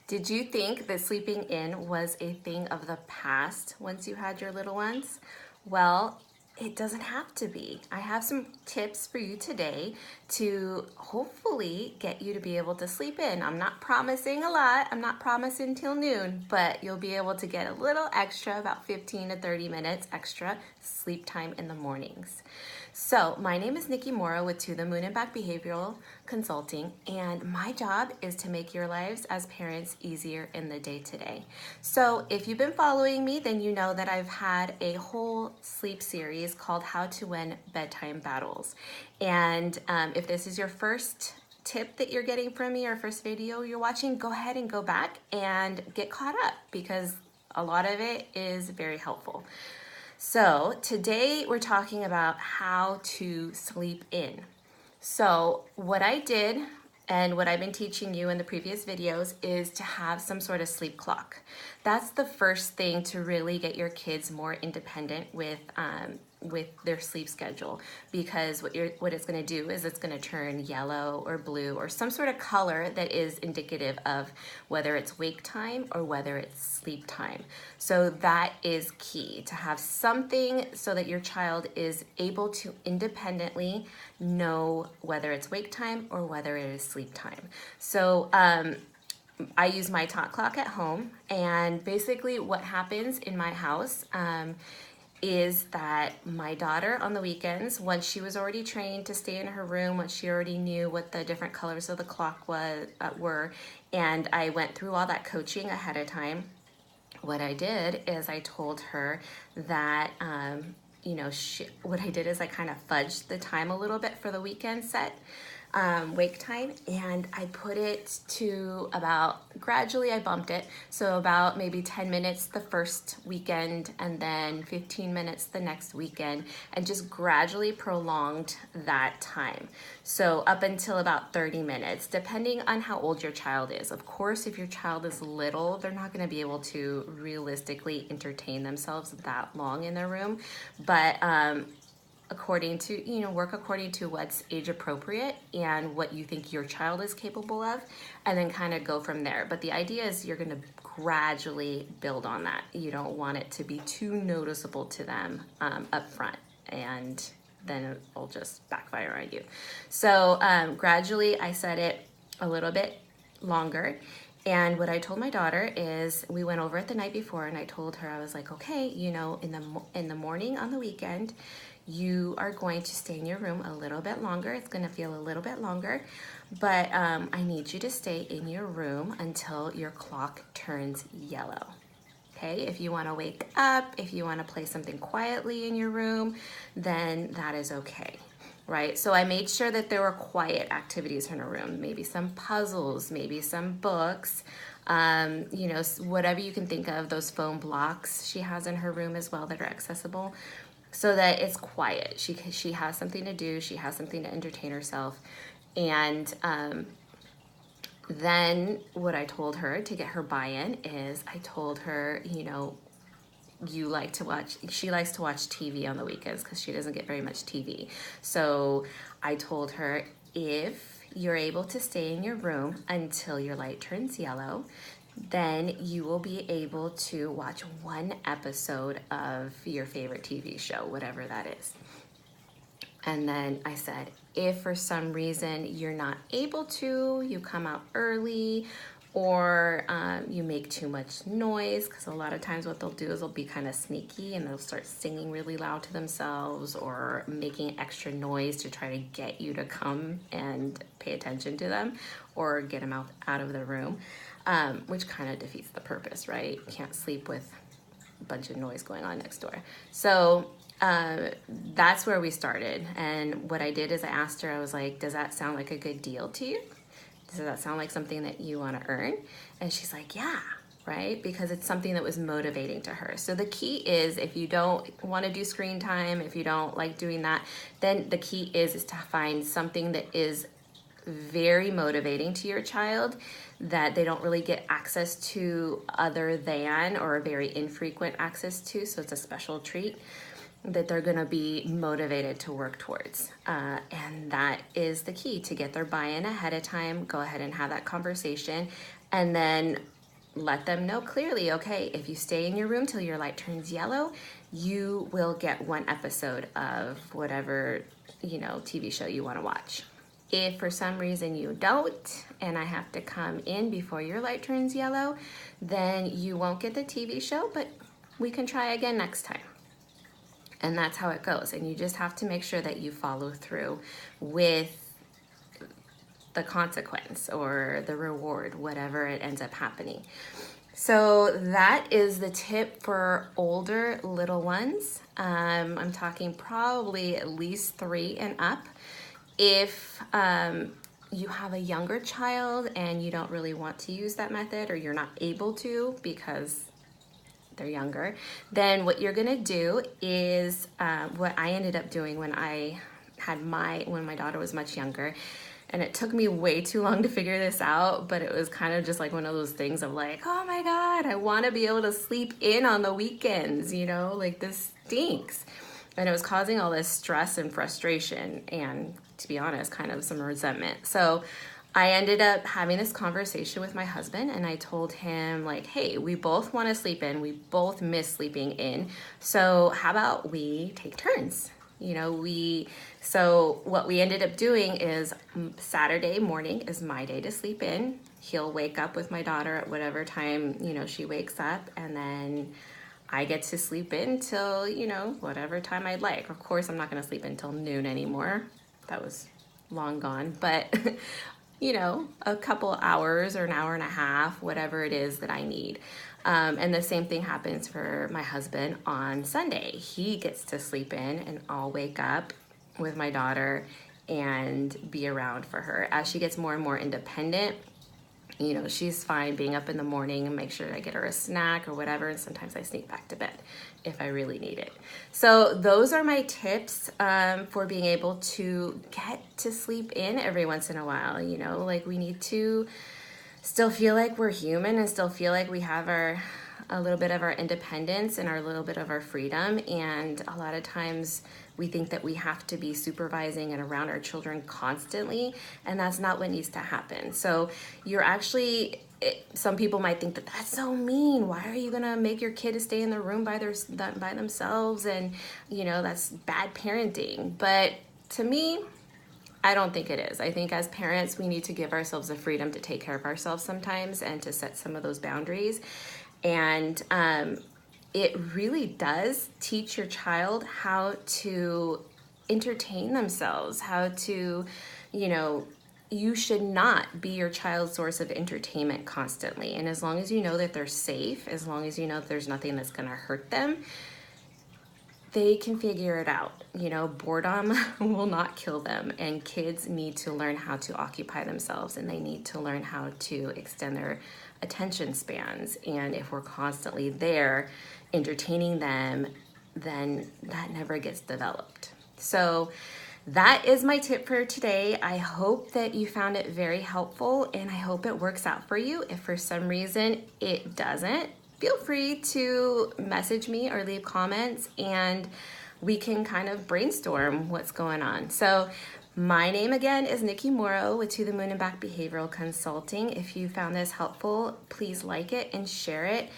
Did you think that sleeping in was a thing of the past once you had your little ones? Well, it doesn't have to be. I have some tips for you today to hopefully get you to be able to sleep in. I'm not promising a lot. I'm not promising till noon, but you'll be able to get a little extra, about 15 to 30 minutes extra sleep time in the mornings. So my name is Nikki Mora with To the Moon and Back Behavioral Consulting, and my job is to make your lives as parents easier in the day-to-day. So if you've been following me, then you know that I've had a whole sleep series called How to Win Bedtime Battles. And if this is your first tip that you're getting from me or first video you're watching, go ahead and go back and get caught up because a lot of it is very helpful. So today we're talking about how to sleep in. So what I did and what I've been teaching you in the previous videos is to have some sort of sleep clock. That's the first thing to really get your kids more independent with their sleep schedule, because what it's going to do is it's going to turn yellow or blue or some sort of color that is indicative of whether it's wake time or whether it's sleep time. So that is key, to have something so that your child is able to independently know whether it's wake time or whether it is sleep time. So I use my tot clock at home, and basically what happens in my house is that my daughter on the weekends, once she was already trained to stay in her room, once she already knew what the different colors of the clock were, and I went through all that coaching ahead of time, what I did is I told her that, what I did is I kind of fudged the time a little bit for the weekend set. Wake time, and I put it to gradually I bumped it, so about maybe 10 minutes the first weekend and then 15 minutes the next weekend, and just gradually prolonged that time. So up until about 30 minutes, depending on how old your child is. Of course, if your child is little, they're not going to be able to realistically entertain themselves that long in their room, but work according to what's age appropriate and what you think your child is capable of, and then kind of go from there. But the idea is you're going to gradually build on that. You don't want it to be too noticeable to them up front, and then it'll just backfire on you. So gradually I set it a little bit longer. And what I told my daughter is, we went over it the night before, and I told her, I was like, okay, in the morning on the weekend, you are going to stay in your room a little bit longer. It's going to feel a little bit longer, but I need you to stay in your room until your clock turns yellow. Okay, if you want to wake up, if you want to play something quietly in your room, then that is okay. Right? So I made sure that there were quiet activities in her room, maybe some puzzles, maybe some books, whatever you can think of, those foam blocks she has in her room as well that are accessible, so that it's quiet. She has something to do, she has something to entertain herself. And then what I told her to get her buy-in is I told her, she likes to watch TV on the weekends because she doesn't get very much TV. So I told her, if you're able to stay in your room until your light turns yellow, then you will be able to watch one episode of your favorite TV show, whatever that is. And then I said, if for some reason you're not able to, you come out early, or you make too much noise, because a lot of times what they'll do is they'll be kind of sneaky and they'll start singing really loud to themselves or making extra noise to try to get you to come and pay attention to them or get them out of the room, which kind of defeats the purpose, right? You can't sleep with a bunch of noise going on next door. So that's where we started. And what I did is I asked her, I was like, does that sound like a good deal to you? Does that sound like something that you want to earn? And she's like, yeah, right? Because it's something that was motivating to her. So the key is, if you don't want to do screen time, if you don't like doing that, then the key is to find something that is very motivating to your child, that they don't really get access to other than, or very infrequent access to, so it's a special treat that they're going to be motivated to work towards. And that is the key, to get their buy-in ahead of time. Go ahead and have that conversation. And then let them know clearly, okay, if you stay in your room till your light turns yellow, you will get one episode of whatever, TV show you want to watch. If for some reason you don't, and I have to come in before your light turns yellow, then you won't get the TV show, but we can try again next time. And that's how it goes. And you just have to make sure that you follow through with the consequence or the reward, whatever it ends up happening. So that is the tip for older little ones. I'm talking probably at least 3 and up. If you have a younger child and you don't really want to use that method, or you're not able to because they're younger, then what you're gonna do is what I ended up doing when my daughter was much younger. And it took me way too long to figure this out, but it was kind of just like one of those things of like, oh my God, I want to be able to sleep in on the weekends, like this stinks. And it was causing all this stress and frustration and, to be honest, kind of some resentment. So I ended up having this conversation with my husband, and I told him like, hey, we both want to sleep in. We both miss sleeping in. So how about we take turns? So what we ended up doing is Saturday morning is my day to sleep in. He'll wake up with my daughter at whatever time, she wakes up, and then I get to sleep in till, whatever time I'd like. Of course, I'm not going to sleep until noon anymore. That was long gone, but a couple hours or an hour and a half, whatever it is that I need. And the same thing happens for my husband on Sunday. He gets to sleep in, and I'll wake up with my daughter and be around for her. As she gets more and more independent, she's fine being up in the morning and make sure I get her a snack or whatever. And sometimes I sneak back to bed if I really need it. So those are my tips for being able to get to sleep in every once in a while. Like we need to still feel like we're human and still feel like we have a little bit of our independence and our little bit of our freedom. And a lot of times we think that we have to be supervising and around our children constantly, and that's not what needs to happen. So some people might think that that's so mean. Why are you gonna make your kid to stay in the room by themselves? And that's bad parenting. But to me, I don't think it is. I think as parents, we need to give ourselves the freedom to take care of ourselves sometimes and to set some of those boundaries. And it really does teach your child how to entertain themselves, how to, you should not be your child's source of entertainment constantly. And as long as you know that they're safe, as long as you know that there's nothing that's going to hurt them, they can figure it out. Boredom will not kill them, and kids need to learn how to occupy themselves, and they need to learn how to extend their attention spans. And if we're constantly there entertaining them, then that never gets developed. So that is my tip for today. I hope that you found it very helpful, and I hope it works out for you. If for some reason it doesn't, feel free to message me or leave comments, and we can kind of brainstorm what's going on. So my name again is Nikki Morrow with To the Moon and Back Behavioral Consulting. If you found this helpful, please like it and share it.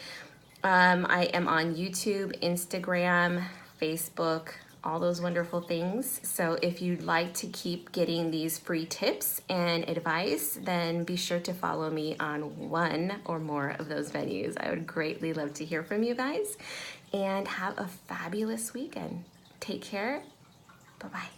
I am on YouTube, Instagram, Facebook, all those wonderful things. So if you'd like to keep getting these free tips and advice, then be sure to follow me on one or more of those venues. I would greatly love to hear from you guys, and have a fabulous weekend. Take care. Bye-bye.